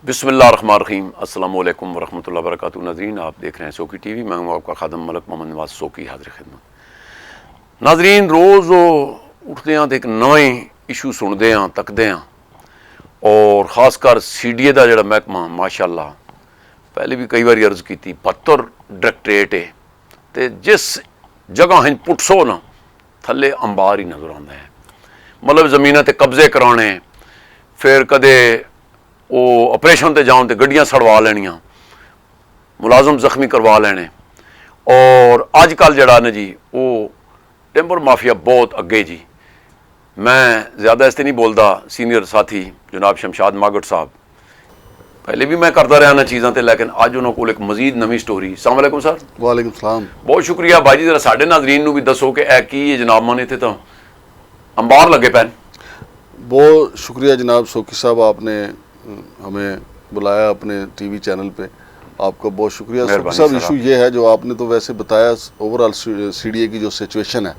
بسم اللہ الرحمن الرحیم۔ السلام علیکم ورحمۃ اللہ وبرکاتہ۔ ناظرین، آپ دیکھ رہے ہیں سوکی ٹی وی۔ میں ہوں آپ کا خادم ملک محمد نواز سوکی، حاضر خدمت۔ ناظرین، روز اٹھتے ہیں تو ایک نئے ایشو سنتے ہیں، تکتے ہیں، اور خاص کر سی ڈی اے کا جڑا محکمہ ماشاء اللہ پہلے بھی کئی بار عرض کی 72 ڈائریکٹریٹ ہے، تو جس جگہ ہن پٹسو نا تھلے انبار ہی نظر آتا ہے۔ مطلب زمینوں تے قبضے کرانے، پھر کدے وہ آپریشن تے جاؤں تے گڈیاں سڑوا لینیاں، ملازم زخمی کروا لینے۔ اور اج کل جڑا نا جی وہ ٹمبر مافیا بہت اگے جی۔ میں زیادہ اس تے نہیں بولتا، سینئر ساتھی جناب شمشاد ماگٹ صاحب پہلے بھی میں کرتا رہا نا چیزاں تے، لیکن اج انہوں کو ایک مزید نوی سٹوری۔ السلام علیکم سر۔ وعلیکم السلام۔ بہت شکریہ بھائی جی، ذرا ساڈے ناظرین نو بھی دسو کہ اے کی یہ جناب مانے تھے تو انبار لگے پین۔ بہت شکریہ جناب سوکی صاحب، آپ نے ہمیں بلایا اپنے ٹی وی چینل پہ، آپ کا بہت شکریہ۔ سوکی صاحب، ایشو یہ ہے جو آپ نے تو ویسے بتایا، اوورآل سی ڈی اے کی جو سچویشن ہے،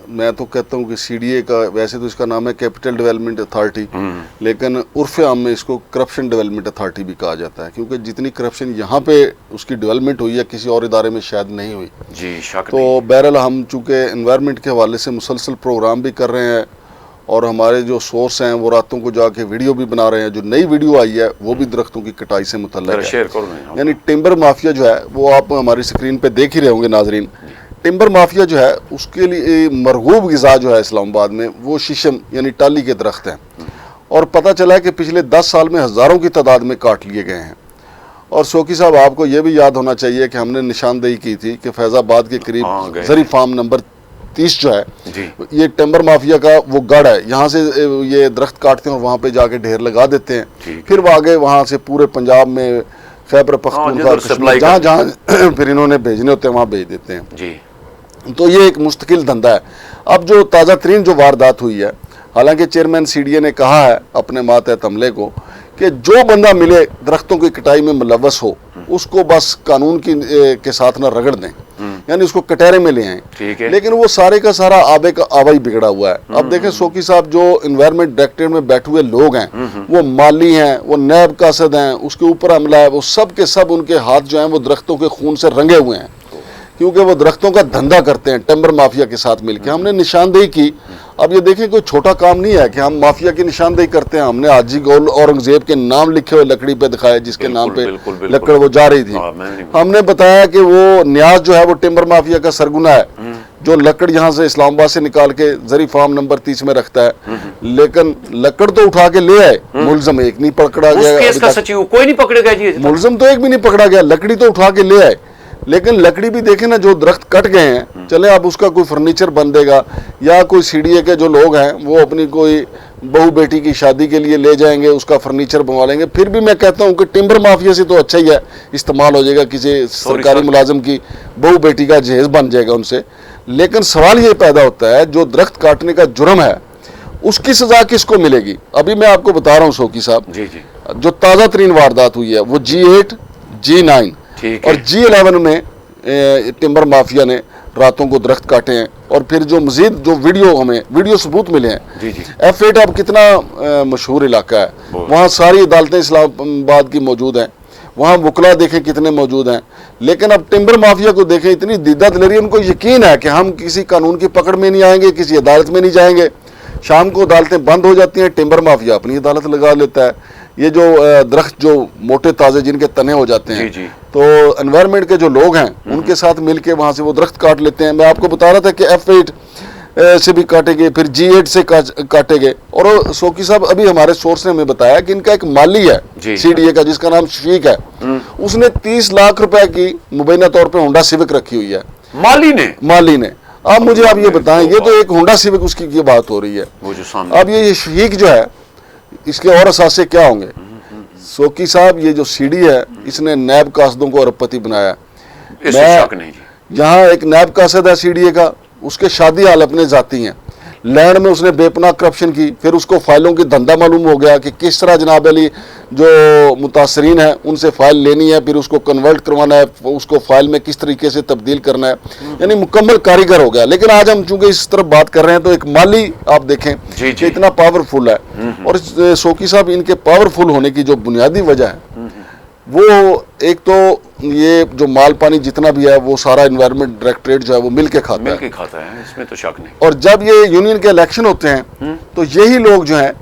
میں تو کہتا ہوں کہ سی ڈی اے کا ویسے تو اس کا نام ہے کیپٹل ڈیولپمنٹ اتھارٹی، لیکن عرف عام میں اس کو کرپشن ڈیولپمنٹ اتھارٹی بھی کہا جاتا ہے، کیونکہ جتنی کرپشن یہاں پہ اس کی ڈیولپمنٹ ہوئی ہے کسی اور ادارے میں شاید نہیں ہوئی جی، شک تو بہرحال ہم چونکہ انوائرمنٹ کے حوالے سے مسلسل پروگرام بھی کر رہے ہیں، اور ہمارے جو سورس ہیں وہ راتوں کو جا کے ویڈیو بھی بنا رہے ہیں۔ جو نئی ویڈیو آئی ہے وہ بھی درختوں کی کٹائی سے متعلق ہے، یعنی ٹمبر مافیا جو ہے وہ آپ ہماری سکرین پہ دیکھ ہی رہے ہوں گے ناظرین۔ ٹمبر مافیا جو ہے اس کے لیے مرغوب غذا جو ہے اسلام آباد میں وہ شیشم یعنی ٹالی کے درخت ہیں، اور پتہ چلا ہے کہ پچھلے 10 سال میں ہزاروں کی تعداد میں کاٹ لیے گئے ہیں۔ اور سوکی صاحب، آپ کو یہ بھی یاد ہونا چاہیے کہ ہم نے نشاندہی کی تھی کہ فیض آباد کے قریب زری فارم نمبر 30 جو ہے، یہ ٹمبر مافیا کا وہ گڑھ ہے، یہاں سے یہ درخت کاٹتے ہیں اور وہاں پہ جا کے ڈھیر لگا دیتے ہیں، پھر وہ آگے وہاں سے پورے پنجاب میں خیبر پختونخوا جہاں جہاں پھر انہوں نے بھیجنے ہوتے ہیں وہاں بھیج دیتے ہیں۔ تو یہ ایک مستقل دھندا ہے۔ اب جو تازہ ترین جو واردات ہوئی ہے، حالانکہ چیئرمین سی ڈی اے نے کہا ہے اپنے ماتحت عملے کو کہ جو بندہ ملے درختوں کی کٹائی میں ملوث ہو اس کو بس قانون کے ساتھ نہ رگڑ دیں، یعنی اس کو کٹہرے میں لے آئیں، لیکن وہ سارے کا سارا آبے کا آبا ہی بگڑا ہوا ہے۔ اب دیکھیں سوکی صاحب، جو انوائرمنٹ ڈائریکٹریٹ میں بیٹھے ہوئے لوگ ہیں وہ مالی ہیں، وہ نیب قاصد ہیں، اس کے اوپر عملہ ہے، وہ سب کے سب ان کے ہاتھ جو ہیں وہ درختوں کے خون سے رنگے ہوئے ہیں، کیونکہ وہ درختوں کا دھندا کرتے ہیں ٹمبر مافیا کے ساتھ مل کے۔ ہم نے نشاندہی کی، اب یہ دیکھیں کوئی چھوٹا کام نہیں ہے کہ ہم مافیا کی نشاندہی کرتے ہیں۔ ہم نے حاجی گول اورنگزیب کے نام لکھے ہوئے لکڑی پہ دکھایا، جس کے نام پہ لکڑ وہ جا رہی تھی۔ ہم نے بتایا کہ وہ نیاز جو ہے وہ ٹمبر مافیا کا سرگنا ہے، جو لکڑ یہاں سے اسلام آباد سے نکال کے زری فارم نمبر 30 میں رکھتا ہے، لیکن لکڑ تو اٹھا کے لے آئے، ملزم ایک نہیں پکڑا گیا، کوئی نہیں پکڑے گا جی، ملزم تو ایک بھی نہیں پکڑا گیا، لکڑی تو اٹھا کے لے آئے، لیکن لکڑی بھی دیکھیں نا، جو درخت کٹ گئے ہیں، چلیں اب اس کا کوئی فرنیچر بن دے گا، یا کوئی سی ڈی اے کے جو لوگ ہیں وہ اپنی کوئی بہو بیٹی کی شادی کے لیے لے جائیں گے، اس کا فرنیچر بنوا لیں گے۔ پھر بھی میں کہتا ہوں کہ ٹمبر مافیا سے تو اچھا ہی ہے، استعمال ہو جائے گا، کسی سرکاری ملازم کی بہو بیٹی کا جہیز بن جائے گا ان سے۔ لیکن سوال یہ پیدا ہوتا ہے، جو درخت کاٹنے کا جرم ہے اس کی سزا کس کو ملے گی؟ ابھی میں آپ کو بتا رہا ہوں سوکی صاحب، جو تازہ ترین واردات ہوئی ہے وہ G8 G9 اور G11 میں ٹمبر مافیا نے راتوں کو درخت کاٹے ہیں، اور پھر جو مزید جو ویڈیو ثبوت ملے ہیں۔ F8 اب کتنا مشہور علاقہ ہے، وہاں ساری عدالتیں اسلام آباد کی موجود ہیں، وہاں وکلا دیکھیں کتنے موجود ہیں، لیکن اب ٹمبر مافیا کو دیکھیں، اتنی دیدہ دلیری، ان کو یقین ہے کہ ہم کسی قانون کی پکڑ میں نہیں آئیں گے، کسی عدالت میں نہیں جائیں گے۔ شام کو عدالتیں بند ہو جاتی ہیں، ٹمبر مافیا اپنی عدالت لگا لیتا ہے۔ یہ جو درخت جو موٹے تازے جن کے تنے ہو جاتے ہیں، تو انوائرمنٹ کے جو لوگ ہیں ان کے ساتھ مل کے وہاں سے وہ درخت کاٹ لیتے ہیں۔ میں آپ کو بتا رہا تھا کہ F8 سے بھی کاٹے گئے، پھر G8 سے کاٹے گئے، اور سوکی صاحب ابھی ہمارے سورس نے ہمیں بتایا کہ ان کا ایک مالی ہے سی ڈی اے کا، جس کا نام شفیق ہے، اس نے 30 لاکھ روپے کی مبینہ طور پہ ہونڈا سیوک رکھی ہوئی ہے، مالی نے۔ اب مجھے آپ یہ بتائیں، یہ تو ایک ہونڈا سیوک اس کی بات ہو رہی ہے، اب یہ شفیق جو ہے اس کے اور اثاثے کیا ہوں گے؟ سوکی صاحب، یہ جو سی ڈی ہے اس نے نیب قاصدوں کو ارب پتی بنایا۔ میں یہاں ایک نیب قاصد ہے سی ڈی اے کا، اس کے شادی حال اپنے ذاتی ہیں، लैंड में उसने बेपनाह करप्शन की, फिर उसको फाइलों की धंधा मालूम हो गया कि किस तरह जनाब अली जो मुतासरीन है उनसे फाइल लेनी है, फिर उसको कन्वर्ट करवाना है, उसको फाइल में किस तरीके से तब्दील करना है, यानी मुकम्मल कारीगर हो गया। लेकिन आज हम चूंकि इस तरफ बात कर रहे हैं तो एक माली आप देखें कि इतना पावरफुल है, और शौकी साहब इनके पावरफुल होने की जो बुनियादी वजह है वो एक तो ये जो माल पानी जितना भी है वो सारा एनवायरनमेंट डायरेक्टरेट जो है वो मिल के खाता है, इसमें तो शक नहीं। और जब ये यूनियन के इलेक्शन होते हैं तो यही लोग जो हैं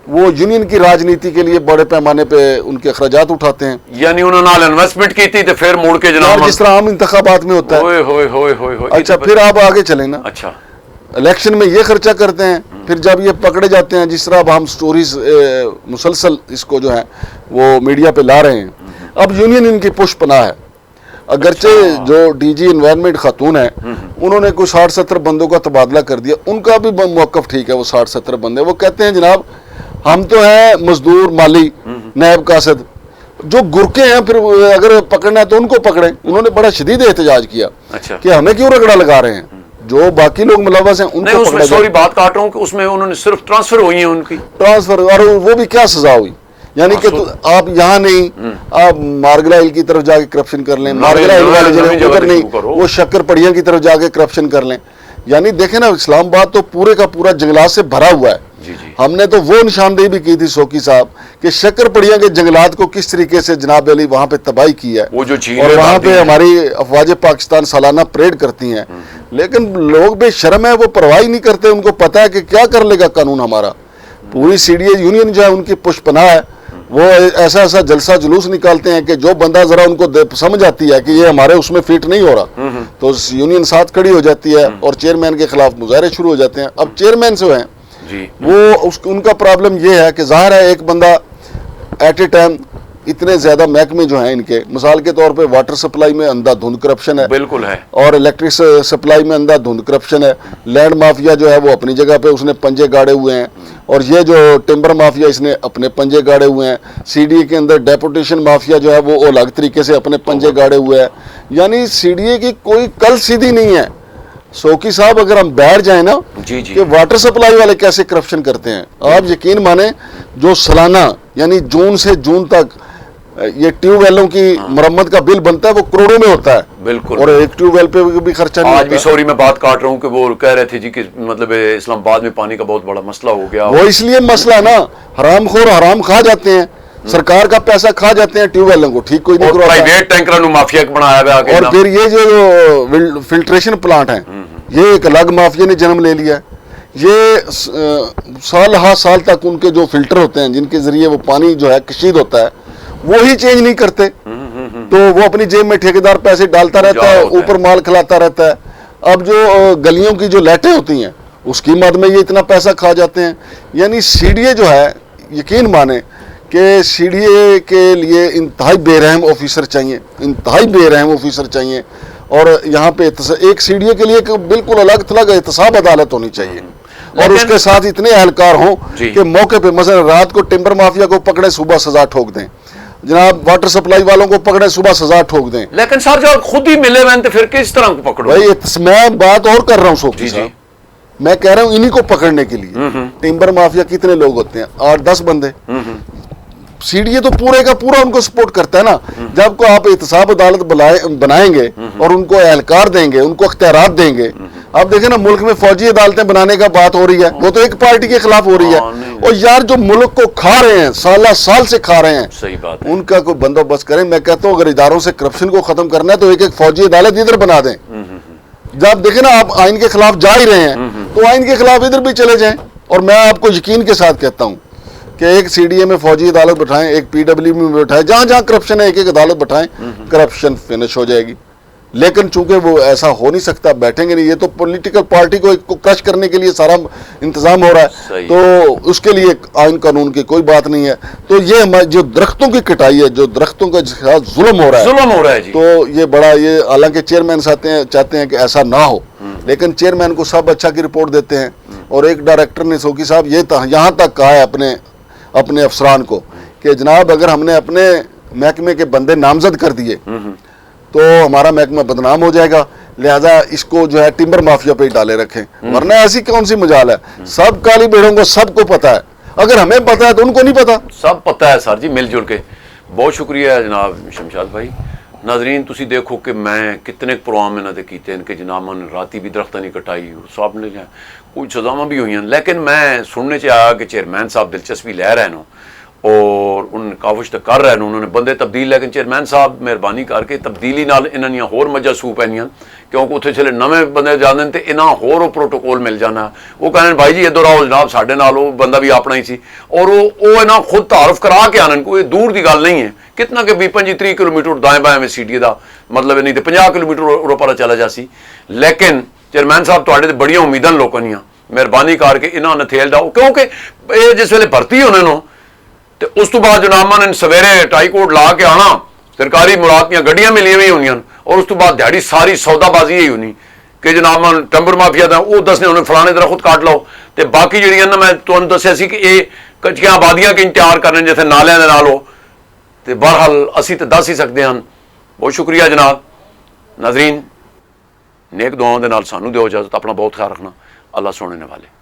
वो यूनियन की राजनीति के लिए बड़े पैमाने पे उनके अखराजात उठाते हैं। यानी उन्होंने इन्वेस्टमेंट की थी तो फिर मोड़ के जनाब जिस तरह आम इंतखाबात में होता है। अच्छा, फिर आप आगे चलें ना, अच्छा इलेक्शन में ये खर्चा करते हैं, फिर जब ये पकड़े जाते हैं, जिस तरह अब हम स्टोरीज मुसलसल इसको जो है वो मीडिया पे ला रहे हैं, अब यूनियन इनकी पुष्पनाह है। अगरचे जो डीजी एनवायरनमेंट खातून है उन्होंने कोई 60-70 बंदों का तबादला कर दिया, उनका भी मौकफ ठीक है। वो 60-70 बंदे वो कहते हैं जनाब हम तो हैं मजदूर, माली, नायब कासद, जो गुरके हैं फिर अगर पकड़ना है तो उनको पकड़ें। उन्होंने बड़ा शदीद एहतजाज किया कि हमें क्यों रगड़ा लगा रहे हैं, जो बाकी लोग मुलव्वस हैं उनको पकड़ा। सॉरी बात काट रहा हूं कि उसमें उन्होंने सिर्फ ट्रांसफर हुई है उनकी ट्रांसफर, और वो भी क्या सजा हुई, यानी कि आप यहाँ नहीं, आप मारगला हिल की तरफ जाके करप्शन कर लें, मारगला हिल वाले जगह उधर नहीं, वो शक्कर पड़िया की तरफ जाके करप्शन कर लें। यानी देखें ना, इस्लामाबाद तो पूरे का पूरा जंगलात से भरा हुआ है। हमने तो वो निशानदेही भी की थी शौकी साहब कि शक्कर पड़िया के जंगलात को किस तरीके से जनाब अली वहां पे तबाही की है, वो जो और वहां पे हमारी अफवाज पाकिस्तान सालाना परेड करती हैं, लेकिन लोग बेशर्म है, वो परवाह नहीं करते। उनको पता है कि क्या कर लेगा कानून हमारा। पूरी सीडीए यूनियन जो है उनकी पुष्पनाह है, वो ऐसा ऐसा जलसा जुलूस निकालते हैं कि जो बंदा जरा उनको समझ आती है कि ये हमारे उसमें फिट नहीं हो रहा तो यूनियन साथ खड़ी हो जाती है और चेयरमैन के खिलाफ मुजाहरे शुरू हो जाते हैं। अब चेयरमैन जो हैं वो उनका प्रॉब्लम ये है कि जाहिर है एक बंदा एट ए टाइम इतने ज्यादा महकमे जो हैं इनके, मिसाल के तौर पे वाटर सप्लाई में अंधाधुंध करप्शन है, बिल्कुल है, और इलेक्ट्रिक सप्लाई में अंधाधुंध करप्शन है। लैंड माफिया जो है वो अपनी जगह पे उसने पंजे गाड़े हुए हैं, और ये जो टिम्बर माफिया इसने अपने पंजे गाड़े हुए हैं। सीडीए के अंदर डेपुटेशन माफिया जो है वो अलग तरीके से अपने पंजे गाड़े हुए हैं। यानी सीडीए की कोई कल सीधी नहीं है। शौकी साहब अगर हम बैठ जाए ना कि वाटर सप्लाई वाले कैसे करप्शन करते हैं, आप यकीन माने जो सालाना यानी जून से जून तक ये ट्यूबवेलों की मरम्मत का बिल बनता है वो करोड़ों में होता है, बिल्कुल, और एक ट्यूबवेल पे भी खर्चा नहीं। आज भी सॉरी मैं बात काट रहा हूँ कि वो कह रहे थे जी कि मतलब इस्लामाबाद में पानी का बहुत बड़ा मसला हो गया। वो इसलिए मसला ना, हरामखोर हराम खा जाते हैं, सरकार का पैसा खा जाते हैं, ट्यूबवेलों को ठीक कोई नहीं करवाता, प्राइवेट टैंकर माफिया बनाया गया। और फिर ये जो फिल्ट्रेशन प्लांट है ये एक अलग माफिया ने जन्म ले लिया। ये साल हर साल तक उनके जो फिल्टर होते हैं जिनके जरिए वो पानी जो है कशीद होता है वो ही चेंज नहीं करते, तो वो अपनी जेब में ठेकेदार पैसे डालता रहता है, ऊपर माल खिलाता रहता है। अब जो गलियों की जो लाइटें होती हैं उसकी मद में ये इतना पैसा खा जाते हैं। यानी सीडीए जो है, यकीन माने कि सीडीए के लिए इंतहाई बेरहम ऑफिसर चाहिए, इंतहाई बेरहम ऑफिसर चाहिए। और यहाँ पे एक सीडीए के लिए बिल्कुल अलग थलग एहतसाब अदालत होनी चाहिए, और उसके साथ इतने एहलकार हों कि मौके पे मसलन रात को टिम्बर माफिया को पकड़े सुबह सजा ठोक दें, जनाब वाटर सप्लाई वालों को पकड़े सुबह सजा ठोक दें। लेकिन सर जब खुद ही मिले हुए तो फिर किस तरह को पकड़ो? भाई मैं बात और कर रहा हूँ शौकी साहब, मैं कह रहा हूँ इन्हीं को पकड़ने के लिए टिम्बर माफिया कितने लोग होते हैं, 8-10 बंदे। सीडीए तो पूरे का पूरा उनको सपोर्ट करता है ना। जब को आप एहतसाब अदालत बनाएंगे और उनको एहलकार देंगे, उनको अख्तियारात देंगे। आप देखें ना मुल्क में फौजी अदालतें बनाने का बात हो रही है, वो तो एक पार्टी के खिलाफ हो रही है। और यार जो मुल्क को खा रहे हैं, साल से खा रहे हैं, सही बात है, उनका कोई बंदोबस्त करें। मैं कहता हूँ अगर इदारों से करप्शन को खत्म करना है तो एक फौजी अदालत इधर बना दें। जब देखें ना आप आइन के खिलाफ जा ही रहे हैं तो आइन के खिलाफ इधर भी चले जाएं। और मैं आपको यकीन के साथ कहता हूँ कि एक सीडीए में फौजी अदालत बैठाएं, एक पीडब्ल्यू में बैठाएं, जहां जहां करप्शन है एक एक अदालत बैठाएं, करप्शन फिनिश हो जाएगी। लेकिन चूंकि वो ऐसा हो नहीं सकता, बैठेंगे नहीं। ये तो पॉलिटिकल पार्टी को क्रश करने के लिए सारा इंतजाम हो रहा है, तो उसके लिए आइन कानून की कोई बात नहीं है। तो ये हमारे जो दरख्तों की कटाई है, जो दरख्तों का जुल्म हो रहा है जी। तो ये बड़ा, ये हालांकि चेयरमैन चाहते हैं कि ऐसा ना हो, लेकिन चेयरमैन को सब अच्छा की रिपोर्ट देते हैं। और एक डायरेक्टर ने शौकी साहब ये यहाँ तक कहा है अपने अफसरान को कि जनाब अगर हमने अपने महकमे के बंदे नामजद कर दिए तो हमारा महकमा बदनाम हो जाएगा। लिहाजा इसको जो है टिम्बर माफिया पे ही डाले रखें, वरना ऐसी कौन सी मजाल है। सब काली भेड़ों को सबको पता है, अगर हमें पता है तो उनको नहीं पता। सब पता है सर जी, मिलजुल के। बहुत शुक्रिया जनाब शमशाद भाई। नाजरीन तुसी देखो कि मैं कितने प्रोग्राम इन्होंने कीते हैं कि जनाब ने राती भी दरख्त नहीं कटाई, सब ने कुछ सजावां भी हुई हैं, लेकिन मैं सुनने च आया कि चेयरमैन साहब दिलचस्पी लै रहे हैं और उन्होंने काविश तो कर रहे हैं, उन्होंने बंदे तब्दील, लेकिन चेयरमैन साहब मेहरबानी करके तब्दीली नाल इन्हां दियां होर मज्जां सूह पैंदियां, क्योंकि उत्थे चले नवें बंदे जाते हैं तो इन्हां होर वो प्रोटोकॉल मिल जाना। वो कहने भाई जी इधर आओ जनाब, साढ़े नाल वो बंदा भी अपना ही सी, और वो इन्हां खुद तारफ करा के आने, कोई दूर की गल नहीं है। कितना कि 20-25 किलोमीटर दाएं बाएं में सीटी का मतलब नहीं तो 50 किलोमीटर उरो पर चला जासी। लेकिन चेयरमैन साहब तुहाडे ते बड़ियां उम्मीदां लोकां दियां, मेहरबानी करके इन्हां नथेल दाओ, क्योंकि ये जिस वेले भर्ती होने नो तो उस तो बाद जनाबा ने सवेरे टाई कोट ला के आना, सरकारी मुराद दियां गड्डियां मिलियां भी होनियां, और उस तो बाद दिहाड़ी सारी सौदाबाजी ही होनी कि जनाबा टंबर माफिया का वो दसने उन्हें फलाने दरख्त काट लो, तो बाकी जड़ियां ना मैं तुहानूं दस्सिया सी कि ये कच्चियां आबादियां किं तैयार करने जिथे नालियां दे नाल हो, तो बहरहाल असी तो दस ही सकते हैं। बहुत शुक्रिया जनाब। नाजरीन नेक दुआओं के नाल सानू दिओ इजाजत, अपना बहुत ख्याल रखना। अल्लाह सोने ने वाले।